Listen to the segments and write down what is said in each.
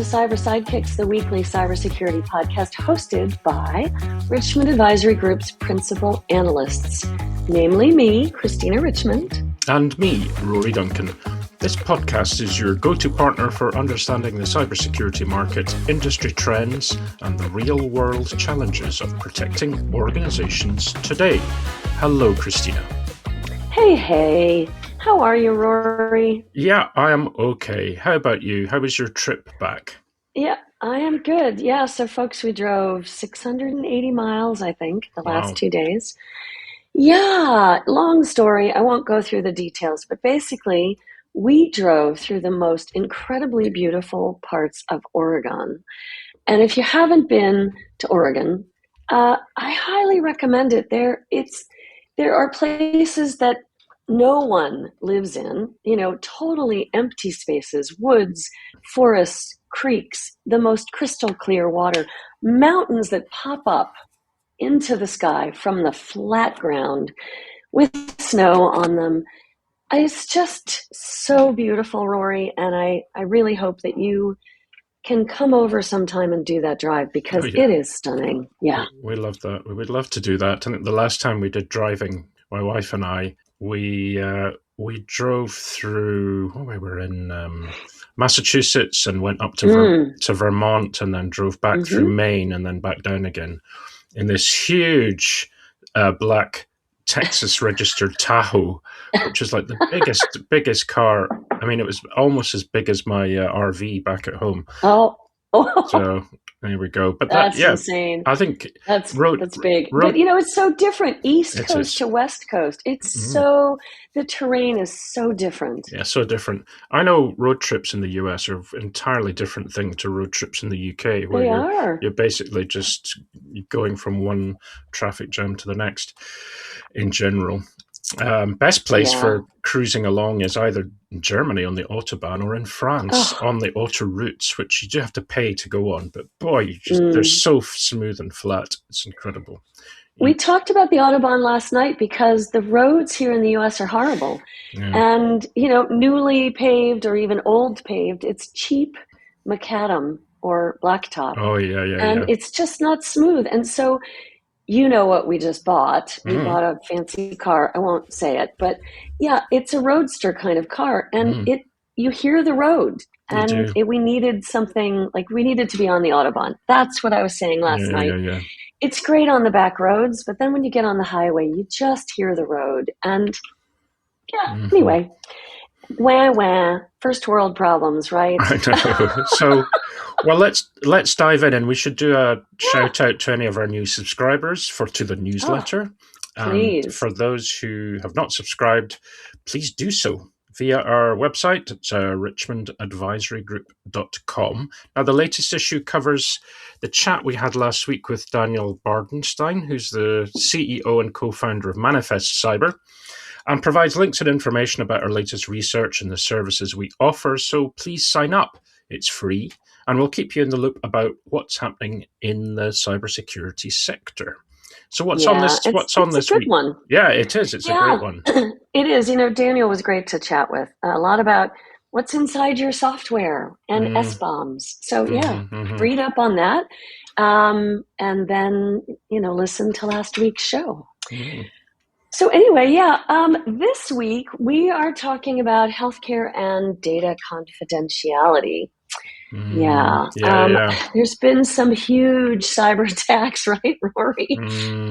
to Cyber Sidekicks, the weekly cybersecurity podcast hosted by Richmond Advisory Group's principal analysts, namely me, Christina Richmond. And me, Rory Duncan. This podcast is your go-to partner for understanding the cybersecurity market, industry trends, and the real-world challenges of protecting organizations today. Hello, Christina. Hey. How are you, Rory? Yeah, I am okay. How about you? How was your trip back? Yeah, I am good. Yeah, so folks, we drove 680 miles, I think, the last 2 days. Yeah, long story. I won't go through the details, but basically, we drove through the most incredibly beautiful parts of Oregon. And if you haven't been to Oregon, I highly recommend it. There are places that no one lives in, totally empty spaces, woods, forests, creeks, the most crystal clear water, mountains that pop up into the sky from the flat ground with snow on them. It's just so beautiful, Rory, and I really hope that you can come over sometime and do that drive because it is stunning. Yeah. We love that. We would love to do that. I think the last time we did driving, my wife and I, we drove through, we were in Massachusetts and went up to Vermont and then drove back through Maine and then back down again in this huge black Texas registered Tahoe, which is like the biggest car. I mean, it was almost as big as my RV back at home. Oh. So there we go. But that's insane. I think that's big. But it's so different, East Coast to West Coast. It's so, the terrain is so different. Yeah, so different. I know road trips in the US are an entirely different thing to road trips in the UK, where you're basically just going from one traffic jam to the next in general. Best place for cruising along is either in Germany on the Autobahn or in France on the autoroutes, which you do have to pay to go on. But boy, they're so smooth and flat. It's incredible. We talked about the Autobahn last night because the roads here in the US are horrible. Yeah. And, newly paved or even old paved, it's cheap macadam or blacktop. Oh, yeah. And it's just not smooth. And so, what we just bought. We bought a fancy car. I won't say it, but yeah, it's a roadster kind of car. And you hear the road. And we needed something, we needed to be on the Autobahn. That's what I was saying last night. Yeah. It's great on the back roads, but then when you get on the highway, you just hear the road. And anyway, wah, first world problems, right? I know. So, well, let's dive in, and we should do a shout out to any of our new subscribers to the newsletter. Please. For those who have not subscribed, please do so via our website. It's richmondadvisorygroup.com. Now, the latest issue covers the chat we had last week with Daniel Bardenstein, who's the CEO and co-founder of Manifest Cyber, and provides links and information about our latest research and the services we offer. So please sign up. It's free, and we'll keep you in the loop about what's happening in the cybersecurity sector. So what's on this week? It's a good one. Yeah, it is. It's a great one. It is. Daniel was great to chat with. A lot about what's inside your software and SBOMs. So read up on that, and then listen to last week's show. So anyway, this week we are talking about healthcare and data confidentiality. There's been some huge cyber attacks, right, Rory?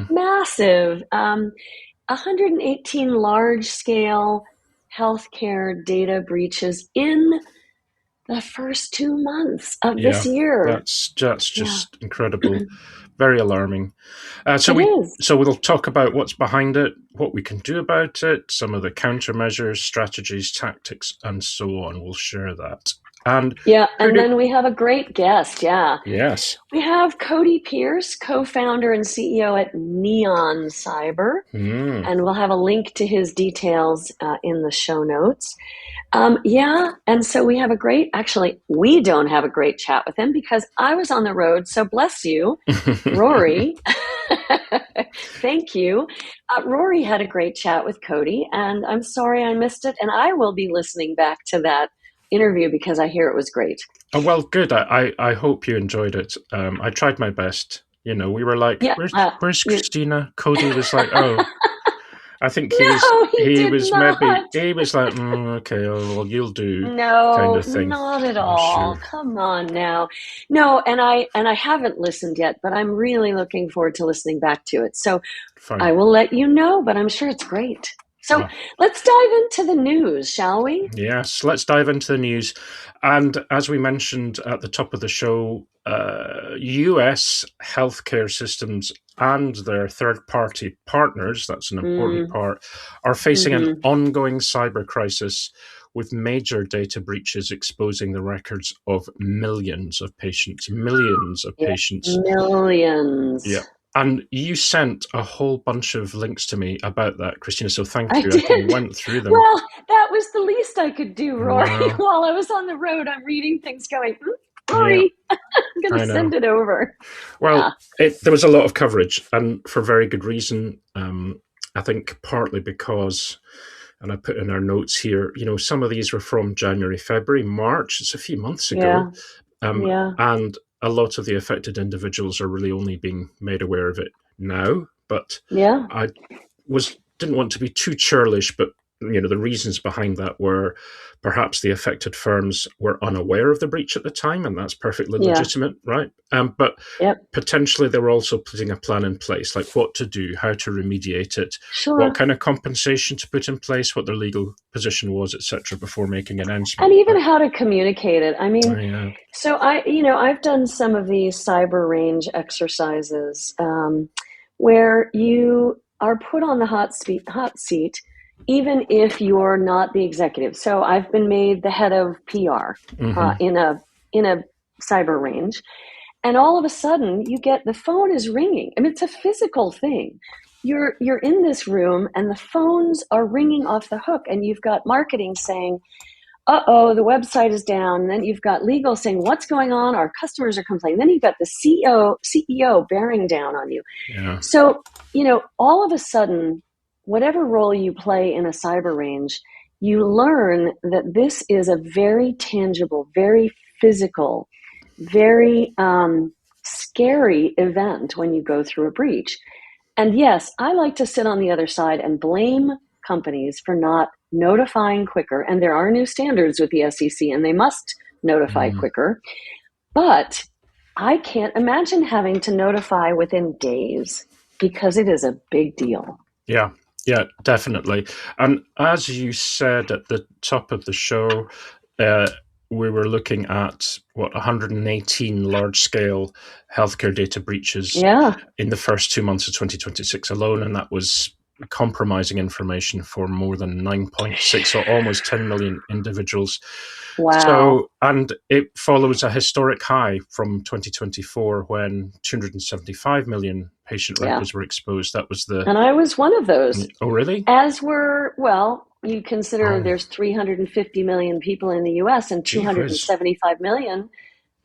Massive. 118 large-scale healthcare data breaches in the first 2 months of this year. That's just incredible. Very alarming. So we'll talk about what's behind it, what we can do about it, some of the countermeasures, strategies, tactics, and so on. We'll share that. And then we have a great guest. Yes. We have Cody Pierce, co-founder and CEO at Neon Cyber, and we'll have a link to his details in the show notes. And so we have we don't have a great chat with him because I was on the road, so bless you, Rory. Thank you. Rory had a great chat with Cody, and I'm sorry I missed it, and I will be listening back to that interview because I hear it was great. Oh, well, good. I hope you enjoyed it. I tried my best. We were like, Yeah. where's Christina? Cody was like, oh, I think No, he he did was maybe, not. he was like, okay, oh, well, you'll do kind No, of thing. not at I'm all. sure. Come on now. No, and I haven't listened yet, but I'm really looking forward to listening back to it. So I Fine. will let you know, but I'm sure it's great. So let's dive into the news, shall we? Yes, let's dive into the news. And as we mentioned at the top of the show, US healthcare systems and their third-party partners, that's an important part, are facing an ongoing cyber crisis with major data breaches exposing the records of millions of patients. Yeah, millions. Yeah. And you sent a whole bunch of links to me about that, Christina, so thank I you. I did. went through them. Well, that was the least I could do, Rory. Well, While I was on the road, I'm reading things going, yeah, Rory, I'm going to I know. send it over. Well, there was a lot of coverage, and for very good reason. I think partly because, and I put in our notes here, some of these were from January, February, March. It's a few months ago. Yeah. And a lot of the affected individuals are really only being made aware of it now. But Yeah. I didn't want to be too churlish, but the reasons behind that were perhaps the affected firms were unaware of the breach at the time, and that's perfectly legitimate, right? But potentially they were also putting a plan in place, like what to do, how to remediate it, what kind of compensation to put in place, what their legal position was, etc., before making an announcement. And even how to communicate it. I mean, so I've done some of these cyber range exercises where you are put on the hot seat, even if you're not the executive. So I've been made the head of PR in a cyber range, and all of a sudden you get the phone is ringing. I mean, it's a physical thing. You're in this room and the phones are ringing off the hook, and you've got marketing saying, uh-oh, the website is down. And then you've got legal saying, what's going on? Our customers are complaining. Then you've got the CEO bearing down on you. Yeah. So, all of a sudden, whatever role you play in a cyber range, you learn that this is a very tangible, very physical, very scary event when you go through a breach. And yes, I like to sit on the other side and blame companies for not notifying quicker. And there are new standards with the SEC, and they must notify quicker. But I can't imagine having to notify within days, because it is a big deal. Yeah, definitely. And as you said at the top of the show, we were looking at 118 large-scale healthcare data breaches in the first 2 months of 2026 alone, and that was compromising information for more than 9.6 or almost 10 million individuals. Wow. So, and it follows a historic high from 2024 when 275 million patient records were exposed. That was and I was one of those. Oh, really? As were, you consider there's 350 million people in the US and 275 million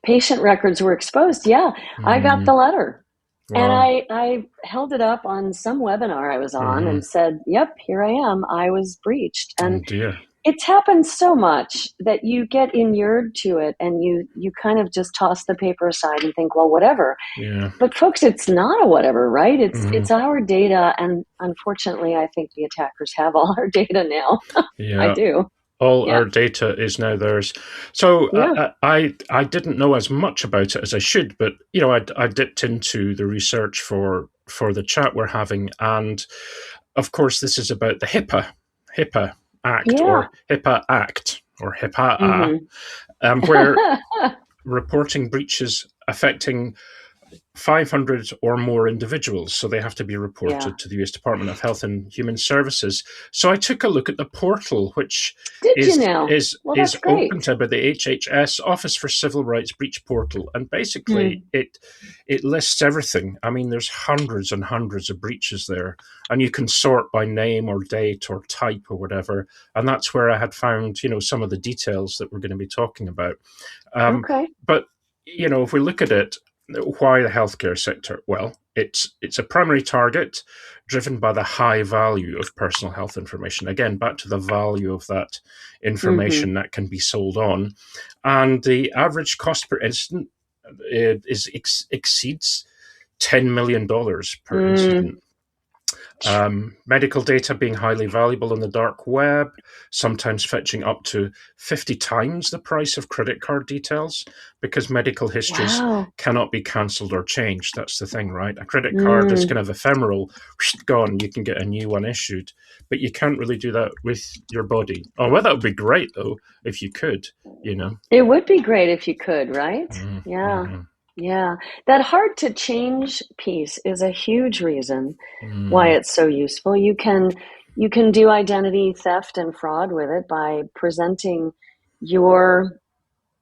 patient records were exposed. Yeah, I got the letter. Wow. And I held it up on some webinar I was on and said, yep, here I am. I was breached. And it's happened so much that you get inured to it, and you kind of just toss the paper aside and think, well, whatever. Yeah. But folks, it's not a whatever, right? It's our data. And unfortunately, I think the attackers have all our data now. I do. All our data is now theirs. So I didn't know as much about it as I should, but I dipped into the research for the chat we're having, and of course this is about the HIPAA Act or HIPAA Act or HIPAA, where reporting breaches affecting 500 or more individuals, so they have to be reported to the US Department of Health and Human Services. So I took a look at the portal, which is open to by the HHS Office for Civil Rights Breach Portal, and basically it lists everything. I mean, there's hundreds and hundreds of breaches there, and you can sort by name or date or type or whatever, and that's where I had found some of the details that we're going to be talking about. But if we look at it, why the healthcare sector? Well, it's a primary target driven by the high value of personal health information. Again, back to the value of that information that can be sold on. And the average cost per incident exceeds $10 million per incident. Medical data being highly valuable in the dark web, sometimes fetching up to 50 times the price of credit card details, because medical histories cannot be cancelled or changed. That's the thing, right? A credit card is kind of ephemeral, gone, you can get a new one issued, but you can't really do that with your body. Oh, well, that would be great, though, if you could, It would be great if you could, right? Yeah. That hard to change piece is a huge reason why it's so useful. You can do identity theft and fraud with it by presenting your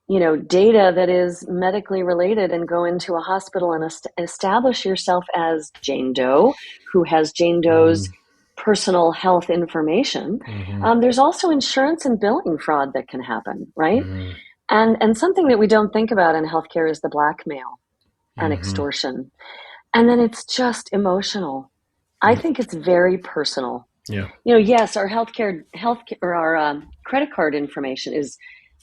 data that is medically related and go into a hospital and establish yourself as Jane Doe, who has Jane Doe's personal health information. There's also insurance and billing fraud that can happen, right? And something that we don't think about in healthcare is the blackmail and extortion. And then it's just emotional. I think it's very personal. Yeah. Yes, our healthcare or our credit card information is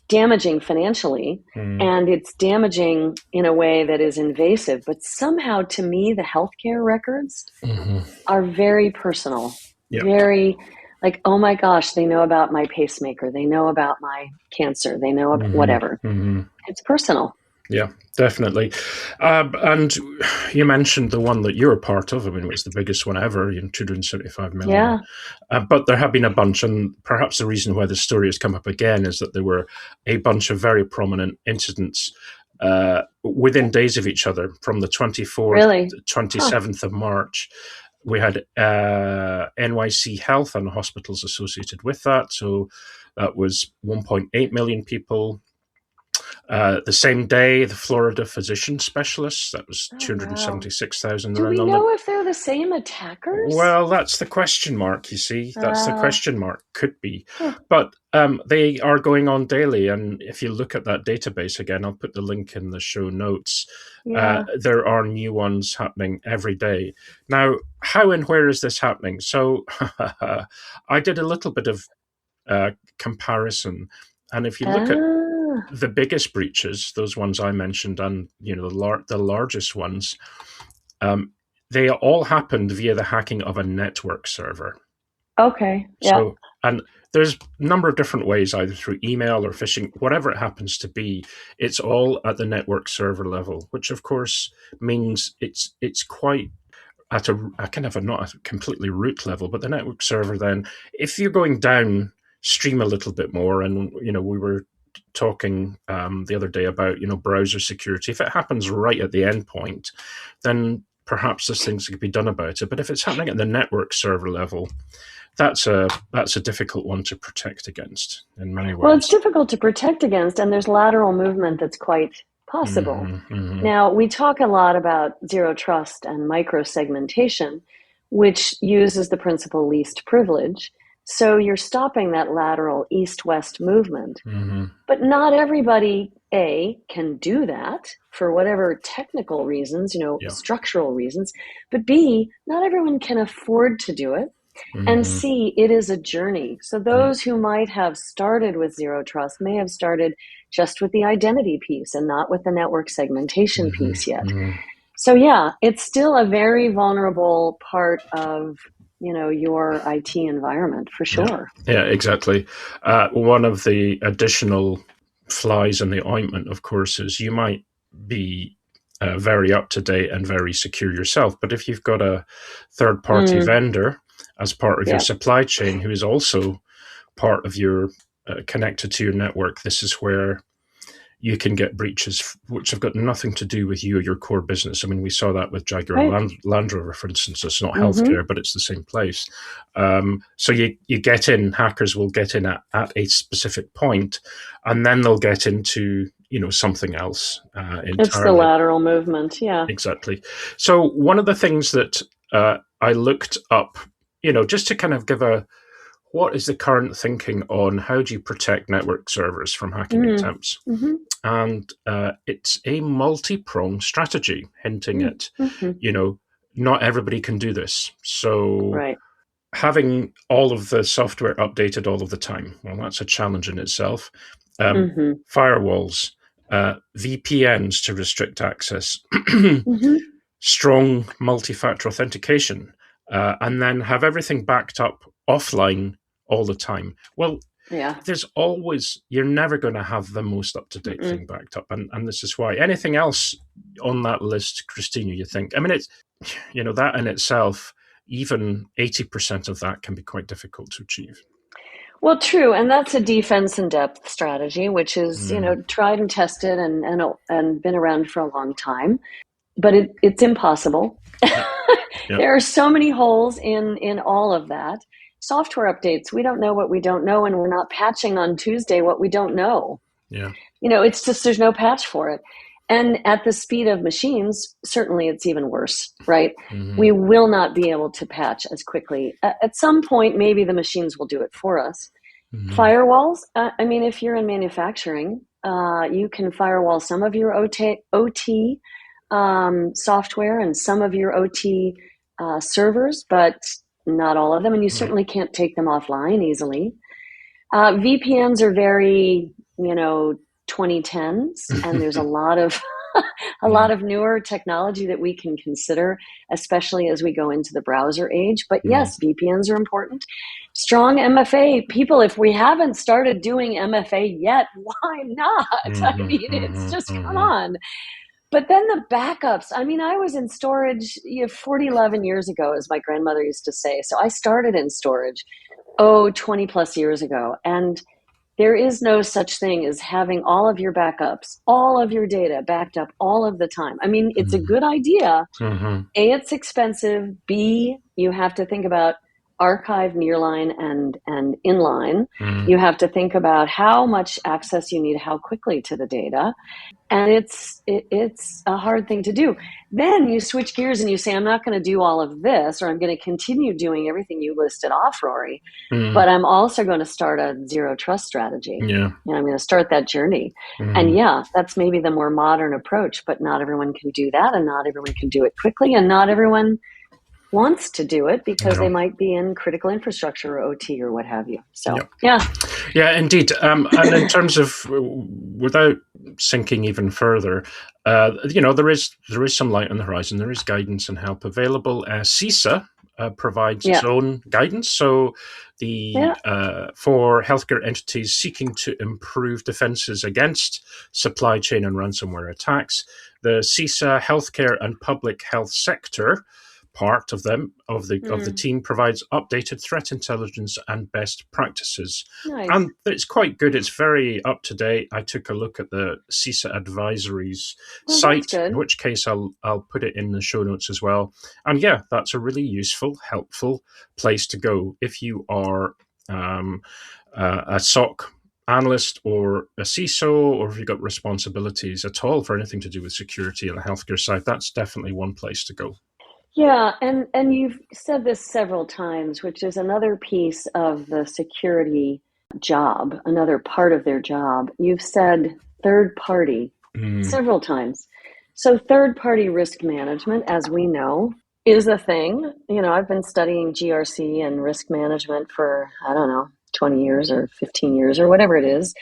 damaging financially, and it's damaging in a way that is invasive. But somehow, to me, the healthcare records are very personal. Very like, oh my gosh, they know about my pacemaker. They know about my cancer. They know about whatever. It's personal. Yeah, definitely. And you mentioned the one that you're a part of. I mean, it's the biggest one ever, 275 million. Yeah. But there have been a bunch, and perhaps the reason why the story has come up again is that there were a bunch of very prominent incidents within days of each other, from the 24th to 27th of March. We had NYC Health and hospitals associated with that. So that was 1.8 million people. The same day, the Florida physician specialists, that was 276,000. Do we know if they're the same attackers? Well, that's the question mark, you see. That's the question mark. Could be. But they are going on daily. And if you look at that database again, I'll put the link in the show notes. There are new ones happening every day. Now, how and where is this happening? So I did a little bit of comparison. And if you look at the biggest breaches, those ones I mentioned, and the largest ones, they all happened via the hacking of a network server. Okay. Yeah. So, and there's a number of different ways, either through email or phishing, whatever it happens to be. It's all at the network server level, which of course means it's quite at a kind of not a completely root level, but the network server. Then, if you're going downstream a little bit more, and we were talking the other day about browser security. If it happens right at the endpoint, then perhaps there's things that could be done about it. But if it's happening at the network server level, that's a difficult one to protect against in many ways. Well, it's difficult to protect against, and there's lateral movement that's quite possible. Now, we talk a lot about zero trust and micro-segmentation, which uses the principle least privilege. So you're stopping that lateral east-west movement. But not everybody, A, can do that for whatever technical reasons, structural reasons. But B, not everyone can afford to do it. And C, it is a journey. So those who might have started with zero trust may have started just with the identity piece and not with the network segmentation piece yet. So yeah, it's still a very vulnerable part of your IT environment, for sure. Yeah, exactly. One of the additional flies in the ointment, of course, is you might be very up to date and very secure yourself, but if you've got a third-party vendor as part of your supply chain who is also part of your connected to your network, this is where you can get breaches which have got nothing to do with you or your core business. I mean, we saw that with Jaguar Land Rover, for instance. It's not healthcare, but it's the same place. So you get in, hackers will get in at a specific point, and then they'll get into something else entirely. It's the lateral movement, yeah. Exactly. So one of the things that I looked up, just to kind of give what is the current thinking on how do you protect network servers from hacking attempts? And it's a multi-pronged strategy, hinting at, not everybody can do this. So Right. having all of the software updated all of the time, well, that's a challenge in itself. Firewalls, VPNs to restrict access, strong multi-factor authentication, and then have everything backed up offline all the time. Well, there's always, you're never going to have the most up-to-date thing backed up. And this is why. Anything else on that list, Christina, you think? I mean, it's, that in itself, even 80% of that can be quite difficult to achieve. Well, true. And that's a defense in depth strategy, which is, tried and tested and been around for a long time. But it's impossible. Yep. There are so many holes in all of that. Software updates, we don't know what we don't know, and we're not patching on Tuesday what we don't know. Yeah. It's just there's no patch for it. And at the speed of machines, certainly it's even worse, right? We will not be able to patch as quickly. At some point, maybe the machines will do it for us. Firewalls, I mean, if you're in manufacturing, you can firewall some of your OT software and some of your OT servers, but not all of them. And you certainly can't take them offline easily. VPNs are very, 2010s, and there's a lot of newer technology that we can consider, especially as we go into the browser age. But yes, VPNs are important. Strong MFA. People, if we haven't started doing MFA yet, why not? I mean, it's just, come on. But then the backups. I mean, I was in storage 11 years ago, as my grandmother used to say. So I started in storage, 20 plus years ago. And there is no such thing as having all of your backups, all of your data backed up all of the time. I mean, it's a good idea. A, it's expensive. B, you have to think about archive, nearline, and inline. You have to think about how much access you need, how quickly to the data. And it's a hard thing to do. Then you switch gears and you say, I'm not going to do all of this, or I'm going to continue doing everything you listed off, Rory, but I'm also going to start a zero trust strategy. And I'm going to start that journey. And that's maybe the more modern approach, but not everyone can do that, and not everyone can do it quickly, and not everyone wants to do it because they might be in critical infrastructure or OT or what have you. So, Yeah, indeed. And in terms of, without sinking even further, there is some light on the horizon. There is guidance and help available. CISA provides its own guidance. So for healthcare entities seeking to improve defenses against supply chain and ransomware attacks, the CISA Healthcare and Public Health Sector part of the team provides updated threat intelligence and best practices. And it's quite good. It's very up to date. I took a look at the CISA Advisories site, in which case I'll put it in the show notes as well. And that's a really useful, helpful place to go if you are a SOC analyst or a CISO, or if you've got responsibilities at all for anything to do with security on the healthcare side. That's definitely one place to go. Yeah, and you've said this several times, which is another piece of the security job, another part of their job. You've said third party several times. So third party risk management, as we know, is a thing. I've been studying GRC and risk management for, 20 years or 15 years or whatever it is.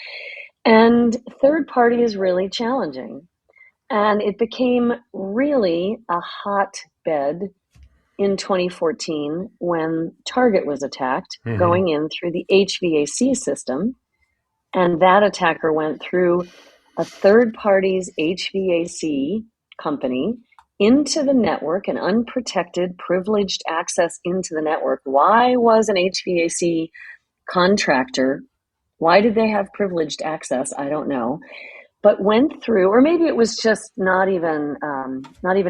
And third party is really challenging. And it became really a hotbed in 2014 when Target was attacked, going in through the HVAC system. And that attacker went through a third party's HVAC company into the network, and unprotected, privileged access into the network. Why was an HVAC contractor, why did they have privileged access? I don't know. But went through, or maybe it was just not even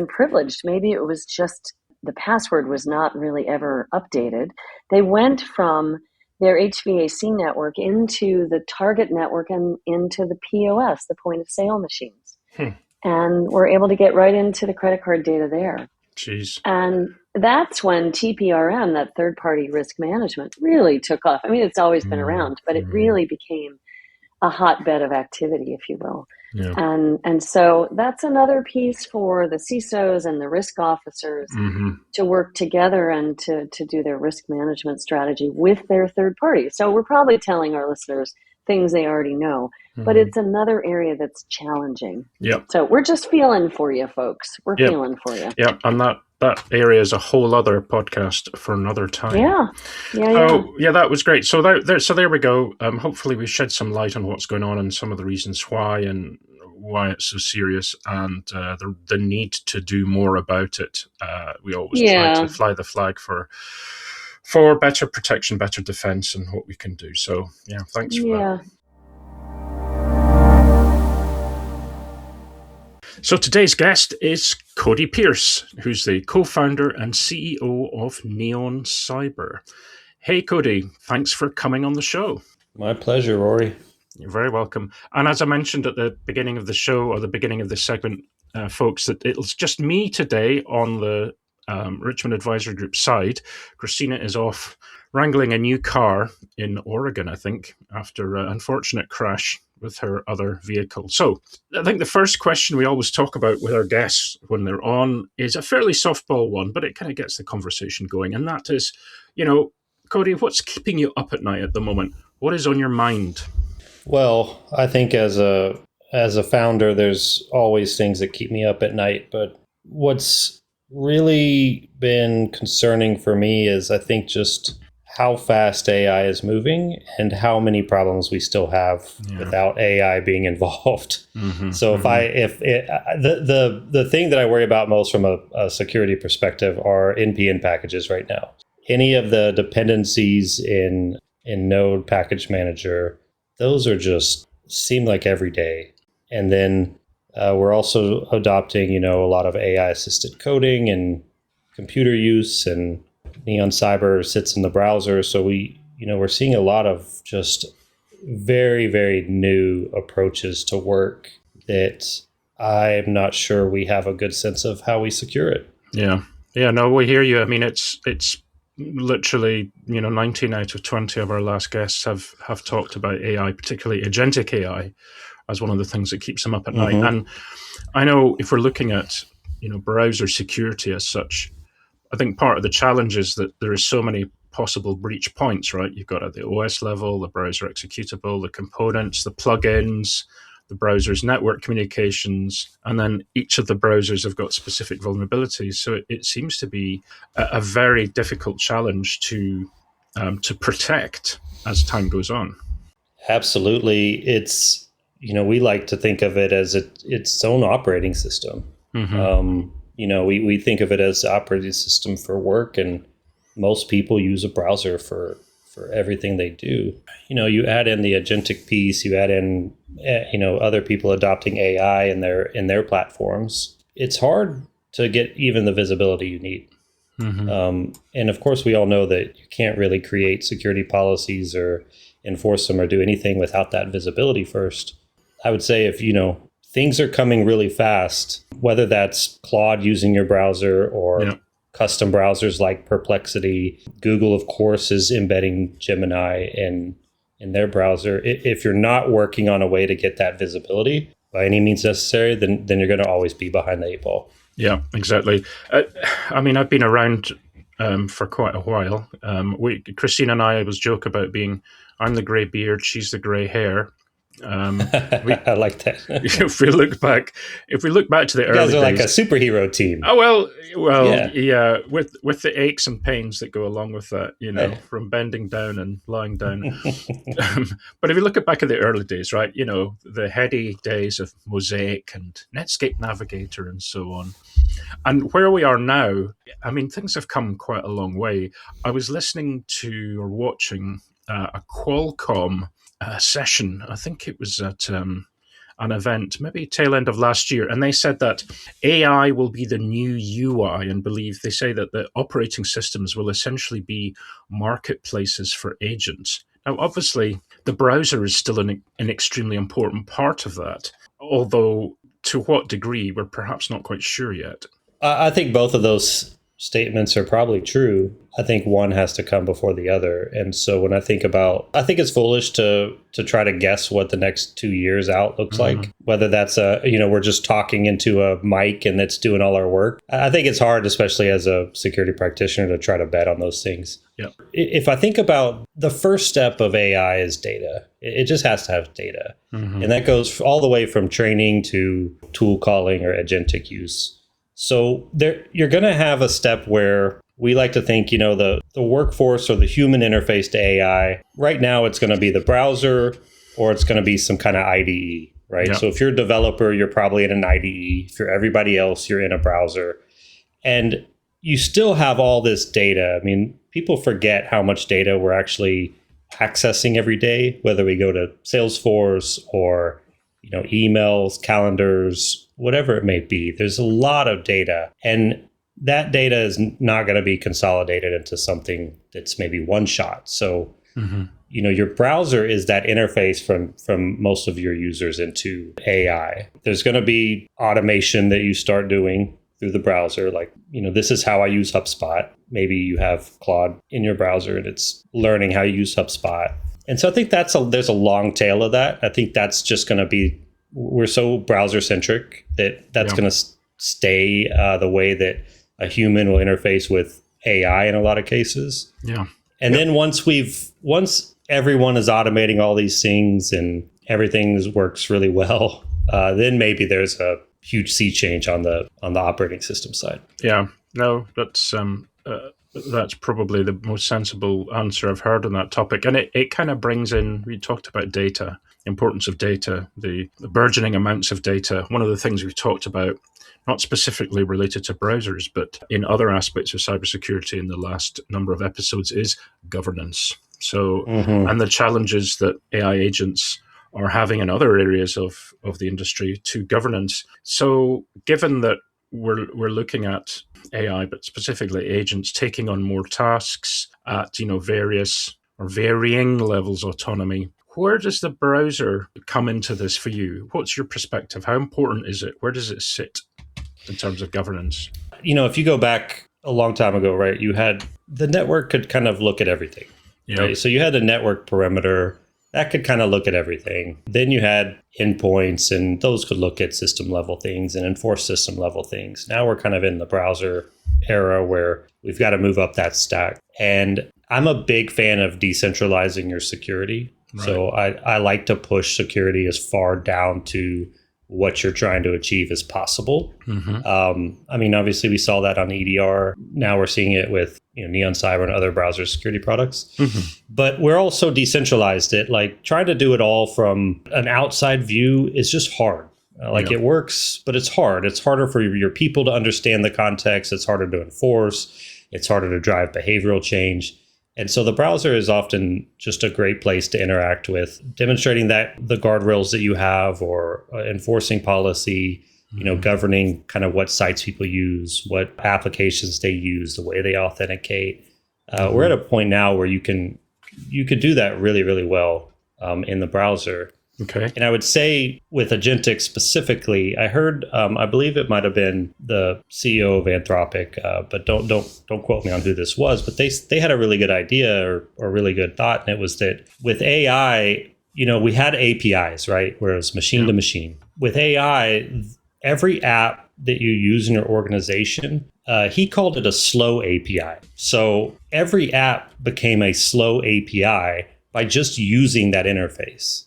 privileged. Maybe it was just the password was not really ever updated. They went from their HVAC network into the Target network and into the POS, the point of sale machines, and were able to get right into the credit card data there. Jeez. And that's when TPRM, that third party risk management, really took off. I mean, it's always been around, but it really became a hotbed of activity, if you will. Yeah. And so that's another piece for the CISOs and the risk officers to work together and to do their risk management strategy with their third party. So we're probably telling our listeners things they already know, but it's another area that's challenging. Yep. So we're just feeling for you, folks. We're feeling for you. Yep. And that area is a whole other podcast for another time. Yeah. That was great. So there we go. Hopefully we shed some light on what's going on and some of the reasons why and why it's so serious, and the need to do more about it. We always try to fly the flag for better protection, better defense, and what we can do. So thanks for that. So today's guest is Cody Pierce, who's the co-founder and CEO of Neon Cyber. Hey, Cody, thanks for coming on the show. My pleasure, Rory. You're very welcome. And as I mentioned at the beginning of the show, or the beginning of this segment, folks, that it's just me today on the Richmond Advisory Group side. Christina is off wrangling a new car in Oregon, I think, after an unfortunate crash with her other vehicle. So I think the first question we always talk about with our guests when they're on is a fairly softball one, but it kind of gets the conversation going. And that is, Cody, what's keeping you up at night at the moment? What is on your mind? Well, I think as a founder, there's always things that keep me up at night. But what's really been concerning for me is, I think, just how fast AI is moving and how many problems we still have without AI being involved. So the thing that I worry about most from a security perspective are NPM packages right now. Any of the dependencies in Node Package Manager, those are just seem like every day. And then we're also adopting, a lot of AI assisted coding and computer use, and Neon Cyber sits in the browser. So we're seeing a lot of just very, very new approaches to work that I'm not sure we have a good sense of how we secure it. Yeah. No, we hear you. I mean, it's literally, 19 out of 20 of our last guests have talked about AI, particularly agentic AI, as one of the things that keeps them up at night. And I know if we're looking at, browser security as such, I think part of the challenge is that there are so many possible breach points, right? You've got at the OS level, the browser executable, the components, the plugins, the browser's network communications, and then each of the browsers have got specific vulnerabilities. So it seems to be a very difficult challenge to protect as time goes on. Absolutely. It's, we like to think of it as its own operating system. We think of it as the operating system for work, and most people use a browser for everything they do. You add in the agentic piece, you add in, other people adopting AI in their platforms. It's hard to get even the visibility you need. And of course, we all know that you can't really create security policies or enforce them or do anything without that visibility first. I would say if, things are coming really fast, whether that's Claude using your browser or custom browsers like Perplexity. Google, of course, is embedding Gemini in their browser. If you're not working on a way to get that visibility by any means necessary, then you're going to always be behind the eight ball. Yeah, exactly. I've been around for quite a while. Christina and I always joke about I'm the grey beard, she's the grey hair. I like that. If we look back to the early days, you guys are like a superhero team. Oh yeah. With the aches and pains that go along with that, from bending down and lying down. But if you look back at the early days, right, the heady days of Mosaic and Netscape Navigator and so on, and where we are now, I mean, things have come quite a long way. I was listening to or watching a Qualcomm session. I think it was at an event, maybe tail end of last year, and they said that AI will be the new UI, and they say that the operating systems will essentially be marketplaces for agents. Now, obviously, the browser is still an extremely important part of that, although to what degree, we're perhaps not quite sure yet. I think both of those statements are probably true. I think one has to come before the other. And so when I think it's foolish to try to guess what the next 2 years out looks like, whether that's we're just talking into a mic and that's doing all our work. I think it's hard, especially as a security practitioner, to try to bet on those things. Yep. If I think about the first step of AI is data, it just has to have data. And that goes all the way from training to tool calling or agentic use. So you're going to have a step where we like to think, the workforce or the human interface to AI, right now it's going to be the browser or it's going to be some kind of IDE, right? Yep. So if you're a developer, you're probably in an IDE. If you're everybody else, you're in a browser. And you still have all this data. I mean, people forget how much data we're actually accessing every day, whether we go to Salesforce or, emails, calendars, whatever it may be. There's a lot of data. And that data is not going to be consolidated into something that's maybe one shot. So, your browser is that interface from most of your users into AI. There's going to be automation that you start doing through the browser. Like, this is how I use HubSpot. Maybe you have Claude in your browser and it's learning how you use HubSpot. And so I think there's a long tail of that. I think that's just going to be, we're so browser centric that's going to stay the way that a human will interface with AI in a lot of cases. Yeah. And then once everyone is automating all these things and everything works really well, then maybe there's a huge sea change on the operating system side. Yeah. No, that's probably the most sensible answer I've heard on that topic. And it kind of brings in, we talked about data, importance of data, the burgeoning amounts of data. One of the things we've talked about, not specifically related to browsers, but in other aspects of cybersecurity in the last number of episodes, is governance. So, and the challenges that AI agents are having in other areas of the industry to governance. So given that we're looking at AI, but specifically agents taking on more tasks at various or varying levels of autonomy, where does the browser come into this for you? What's your perspective? How important is it? Where does it sit in terms of governance? If you go back a long time ago, right, you had the network could kind of look at everything. Yeah. Right? So you had a network perimeter that could kind of look at everything. Then you had endpoints, and those could look at system level things and enforce system level things. Now we're kind of in the browser era where we've got to move up that stack. And I'm a big fan of decentralizing your security. Right. So I like to push security as far down to what you're trying to achieve as possible. Obviously we saw that on EDR. Now we're seeing it with Neon Cyber and other browser security products. But we're also decentralized it. Like trying to do it all from an outside view is just hard. It works, but it's hard. It's harder for your people to understand the context. It's harder to enforce. It's harder to drive behavioral change. And so the browser is often just a great place to interact with, demonstrating that the guardrails that you have or enforcing policy, governing kind of what sites people use, what applications they use, the way they authenticate. We're at a point now where you could do that really, really well in the browser. Okay. And I would say with Agentic specifically, I heard, I believe it might have been the CEO of Anthropic, but don't quote me on who this was, but they had a really good idea or really good thought. And it was that with AI, we had APIs, right? Where it was machine to machine. With AI, every app that you use in your organization, he called it a slow API. So every app became a slow API by just using that interface.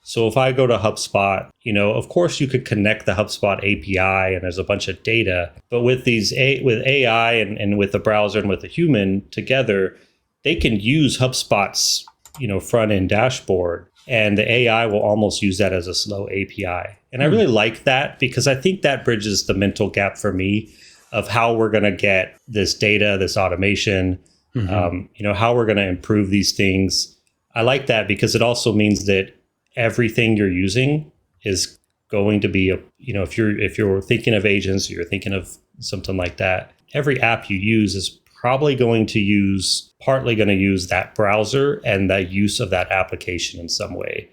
So if I go to HubSpot, of course you could connect the HubSpot API and there's a bunch of data, but with with AI and with the browser and with the human together, they can use HubSpot's, front end dashboard, and the AI will almost use that as a slow API. And I really like that because I think that bridges the mental gap for me of how we're going to get this data, this automation, how we're going to improve these things. I like that because it also means that everything you're using is going to be if you're thinking of agents, or you're thinking of something like that, every app you use is probably partly going to use that browser and the use of that application in some way.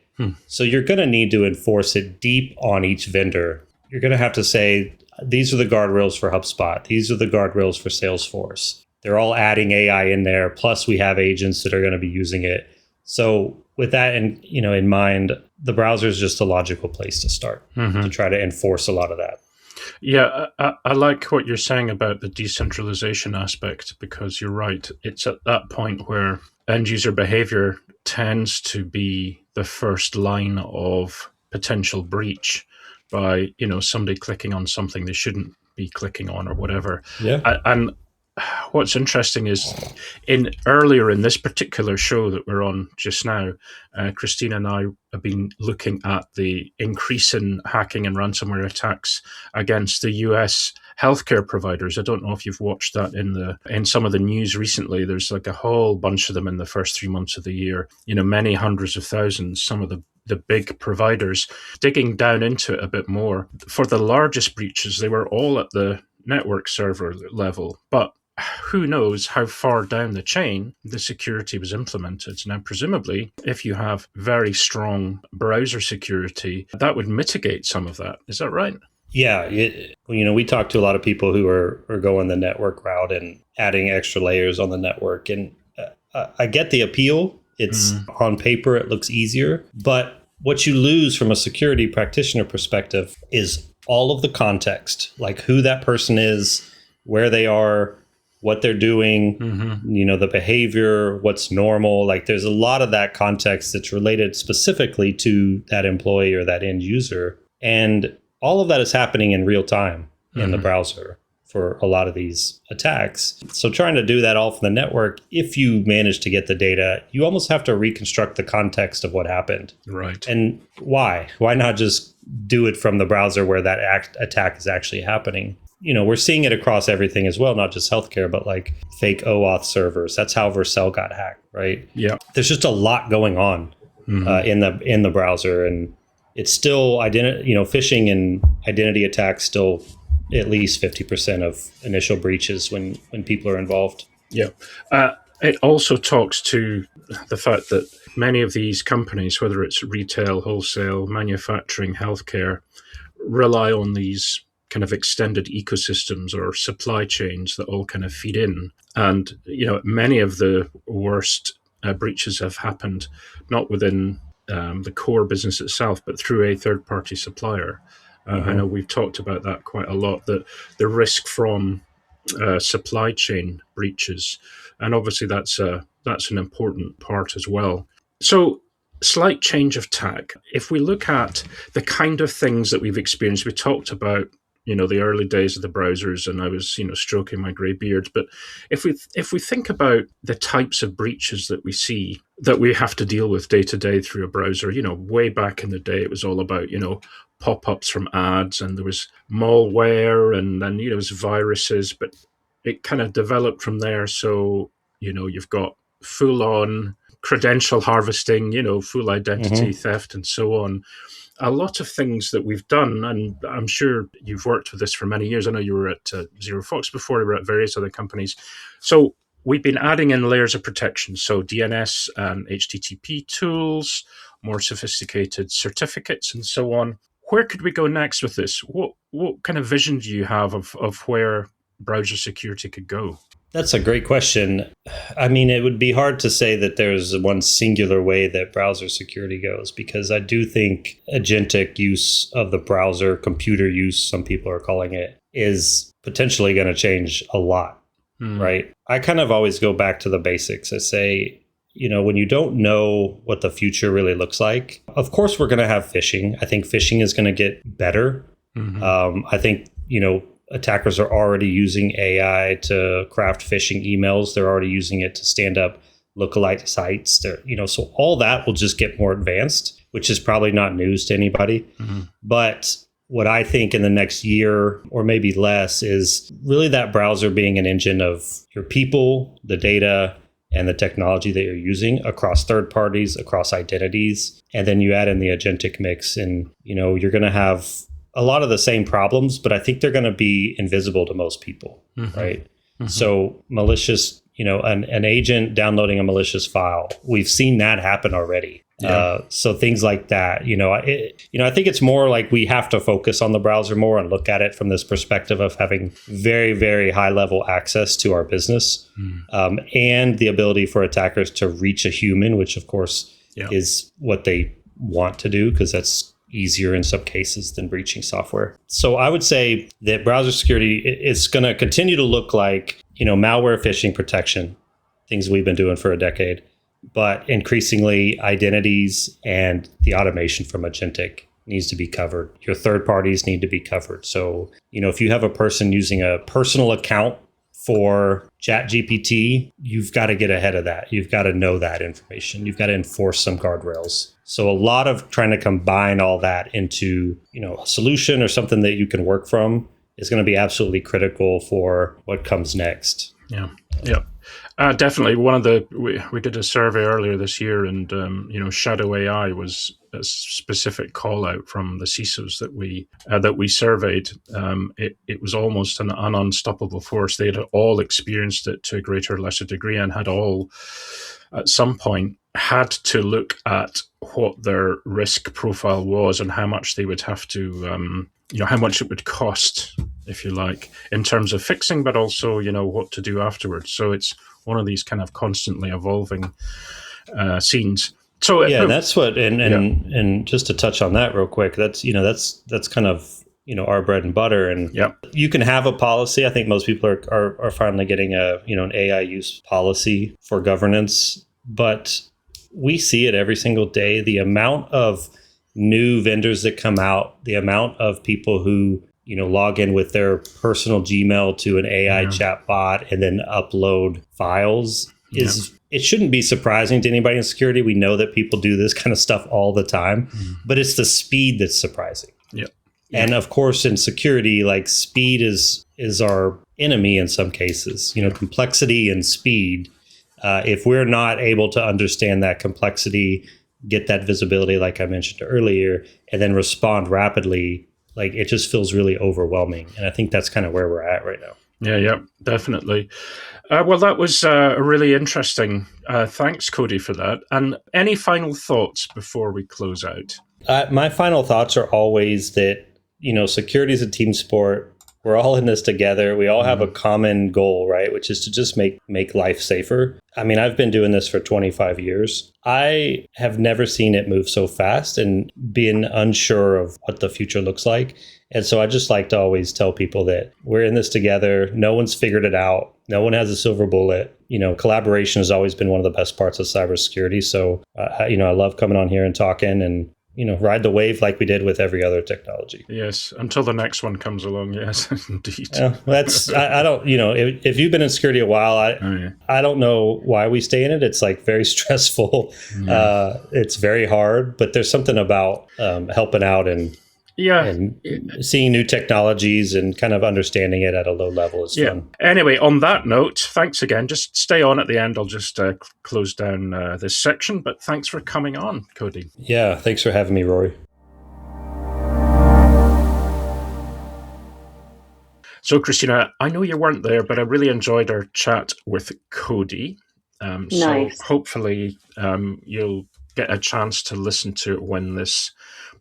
So you're going to need to enforce it deep on each vendor. You're going to have to say, these are the guardrails for HubSpot. These are the guardrails for Salesforce. they're all adding AI in there. Plus we have agents that are going to be using it. So with that in mind, the browser is just a logical place to start to try to enforce a lot of that. Yeah, I like what you're saying about the decentralization aspect, because you're right. It's at that point where end user behavior tends to be the first line of potential breach by, somebody clicking on something they shouldn't be clicking on or whatever. Yeah. And what's interesting is earlier in this particular show that we're on just now, Christina and I have been looking at the increase in hacking and ransomware attacks against the US healthcare providers. I don't know if you've watched that in some of the news recently. There's like a whole bunch of them in the first 3 months of the year, many hundreds of thousands, some of the big providers. Digging down into it a bit more, for the largest breaches, they were all at the network server level, but who knows how far down the chain the security was implemented. Now, presumably, if you have very strong browser security, that would mitigate some of that. Is that right? Yeah. We talk to a lot of people who are going the network route and adding extra layers on the network. And I get the appeal. It's on paper, it looks easier. But what you lose from a security practitioner perspective is all of the context, like who that person is, where they are, what they're doing, the behavior, what's normal. Like there's a lot of that context that's related specifically to that employee or that end user. And all of that is happening in real time in the browser for a lot of these attacks. So trying to do that all from the network, if you manage to get the data, you almost have to reconstruct the context of what happened. Right. And why? Why not just do it from the browser where that attack is actually happening? We're seeing it across everything as well, not just healthcare, but like fake OAuth servers. That's how Vercel got hacked, right? Yeah. There's just a lot going on in the browser, and it's still phishing and identity attacks still at least 50% of initial breaches when people are involved. Yeah. It also talks to the fact that many of these companies, whether it's retail, wholesale, manufacturing, healthcare, rely on these kind of extended ecosystems or supply chains that all kind of feed in. And, many of the worst breaches have happened not within the core business itself, but through a third-party supplier. I know we've talked about that quite a lot, that the risk from supply chain breaches. And obviously that's an important part as well. So slight change of tack. If we look at the kind of things that we've experienced, we talked about the early days of the browsers, and I was, stroking my grey beard. But if we think about the types of breaches that we see, that we have to deal with day to day through a browser, way back in the day, it was all about, pop-ups from ads, and there was malware, and then, there was viruses, but it kind of developed from there. So, you've got full-on credential harvesting, full identity theft, and so on. A lot of things that we've done, and I'm sure you've worked with this for many years. I know you were at Zero Fox before, you were at various other companies. So we've been adding in layers of protection. So DNS and HTTP tools, more sophisticated certificates, and so on. Where could we go next with this? What kind of vision do you have of where browser security could go? That's a great question. I mean, it would be hard to say that there's one singular way that browser security goes, because I do think agentic use of the browser, computer use, some people are calling it, is potentially going to change a lot, right? I kind of always go back to the basics. I say, when you don't know what the future really looks like, of course, we're going to have phishing. I think phishing is going to get better. I think, attackers are already using AI to craft phishing emails. They're already using it to stand up lookalike sites. So all that will just get more advanced, which is probably not news to anybody. But what I think in the next year or maybe less is really that browser being an engine of your people, the data, and the technology that you're using across third parties, across identities. And then you add in the agentic mix, and, you're going to have a lot of the same problems, but I think they're going to be invisible to most people, right? So malicious, an agent downloading a malicious file, we've seen that happen already. So things like that, I think it's more like we have to focus on the browser more and look at it from this perspective of having very, very high level access to our business, and the ability for attackers to reach a human, which of course is what they want to do, because that's easier in some cases than breaching software. So I would say that browser security is going to continue to look like, malware, phishing protection, things we've been doing for a decade. But increasingly, identities and the automation from Agentic needs to be covered. Your third parties need to be covered. So, if you have a person using a personal account for ChatGPT, you've got to get ahead of that. You've got to know that information. You've got to enforce some guardrails. So a lot of trying to combine all that into, a solution or something that you can work from is going to be absolutely critical for what comes next. Yeah. Definitely. We did a survey earlier this year, and shadow AI was a specific call out from the CISOs that we surveyed. It was almost an unstoppable force. They had all experienced it to a greater or lesser degree, and had all at some point had to look at what their risk profile was and how much they would have to, how much it would cost, if you like, in terms of fixing, but also, what to do afterwards. So it's one of these kind of constantly evolving scenes. So that's what, and just to touch on that real quick, that's kind of, our bread and butter. And you can have a policy. I think most people are finally getting an AI use policy for governance, but we see it every single day. The amount of new vendors that come out, the amount of people who, log in with their personal Gmail to an AI chatbot and then upload files it shouldn't be surprising to anybody in security. We know that people do this kind of stuff all the time, but it's the speed that's surprising. And of course, in security, like, speed is our enemy in some cases, complexity and speed. If we're not able to understand that complexity, get that visibility, like I mentioned earlier, and then respond rapidly, like, it just feels really overwhelming. And I think that's kind of where we're at right now. Yeah, definitely. Well, that was really interesting. Thanks, Cody, for that. And any final thoughts before we close out? My final thoughts are always that, security is a team sport. We're all in this together. We all have a common goal, right? Which is to just make life safer. I mean, I've been doing this for 25 years. I have never seen it move so fast and being unsure of what the future looks like. And so I just like to always tell people that we're in this together. No one's figured it out. No one has a silver bullet. Collaboration has always been one of the best parts of cybersecurity. So, I love coming on here and talking and, ride the wave like we did with every other technology. Yes, until the next one comes along. Yes, indeed. That's I don't. If you've been in security a while, I don't know why we stay in it. It's like very stressful. It's very hard, but there's something about helping out and seeing new technologies and kind of understanding it at a low level is fun. Anyway, on that note, thanks again. Just stay on at the end. I'll just close down this section, but thanks for coming on, Cody. Yeah, thanks for having me, Rory. So, Christina, I know you weren't there, but I really enjoyed our chat with Cody. Nice. So hopefully you'll get a chance to listen to it when this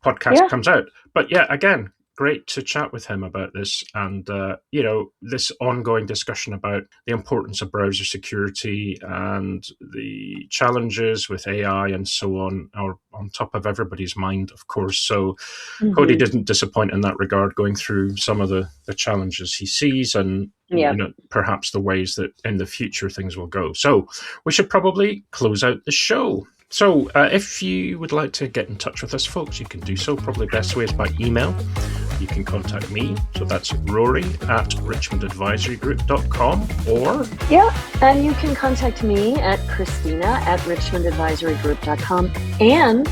podcast comes out. But again, great to chat with him about this and, this ongoing discussion about the importance of browser security and the challenges with AI and so on are on top of everybody's mind, of course. So Cody didn't disappoint in that regard, going through some of the challenges he sees and perhaps the ways that in the future things will go. So we should probably close out the show. So if you would like to get in touch with us, folks, you can do so. Probably best way is by email. You can contact me. So that's Rory at richmondadvisorygroup.com or... and you can contact me at Christina at richmondadvisorygroup.com. And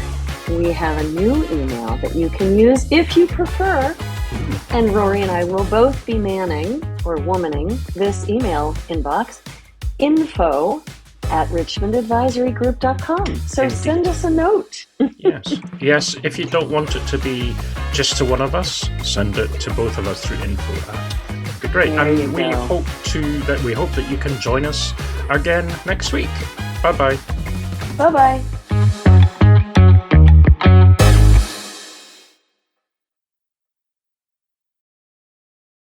we have a new email that you can use if you prefer. And Rory and I will both be manning or womaning this email inbox, info@richmondadvisorygroup.com. So Indeed. Send us a note. Yes. If you don't want it to be just to one of us, send it to both of us through info@. That'd be great. And we hope that you can join us again next week. Bye-bye. Bye-bye.